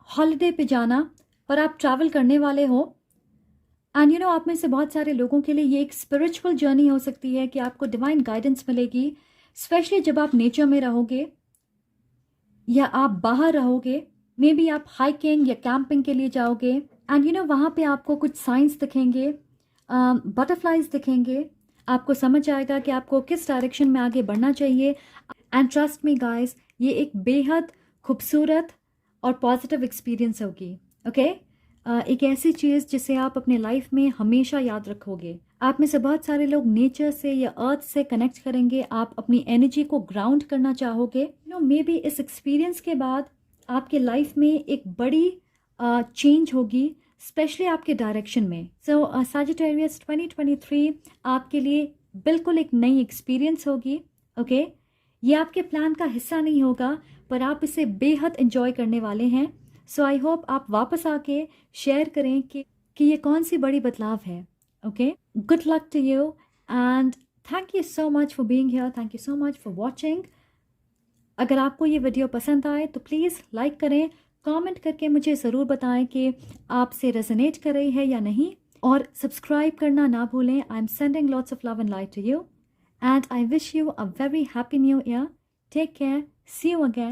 हॉलीडे पे जाना, पर आप ट्रैवल करने वाले हो। एंड यू नो आप में से बहुत सारे लोगों के लिए ये एक स्पिरिचुअल जर्नी हो सकती है कि आपको डिवाइन गाइडेंस मिलेगी, स्पेशली जब आप नेचर में रहोगे या आप बाहर रहोगे। मे बी आप हाइकिंग या कैंपिंग के लिए जाओगे, एंड यू नो वहाँ पे आपको कुछ साइंस दिखेंगे, बटरफ्लाइज दिखेंगे, आपको समझ आएगा कि आपको किस डायरेक्शन में आगे बढ़ना चाहिए। एंड ट्रस्ट मी गाइस, ये एक बेहद खूबसूरत और पॉजिटिव एक्सपीरियंस होगी। ओके, एक ऐसी चीज़ जिसे आप अपने लाइफ में हमेशा याद रखोगे। आप में से बहुत सारे लोग नेचर से या अर्थ से कनेक्ट करेंगे, आप अपनी एनर्जी को ग्राउंड करना चाहोगे। नो मे बी इस एक्सपीरियंस के बाद आपके लाइफ में एक बड़ी चेंज होगी, स्पेशली आपके डायरेक्शन में। सो सजिटेरियस 2023 आपके लिए बिल्कुल एक नई एक्सपीरियंस होगी। ओके, ये आपके प्लान का हिस्सा नहीं होगा, पर आप इसे बेहद इंजॉय करने वाले हैं। सो आई होप आप वापस आके शेयर करें कि ये कौन सी बड़ी बदलाव है। Okay, good luck to you and thank you so much for being here, thank you so much for watching. अगर आपको ये वीडियो पसंद आए तो प्लीज़ लाइक करें, कमेंट करके मुझे ज़रूर बताएं कि आपसे रेजोनेट कर रही है या नहीं, और सब्सक्राइब करना ना भूलें। I am sending lots of love and light to you and I wish you a very happy new year. Take care, see you again.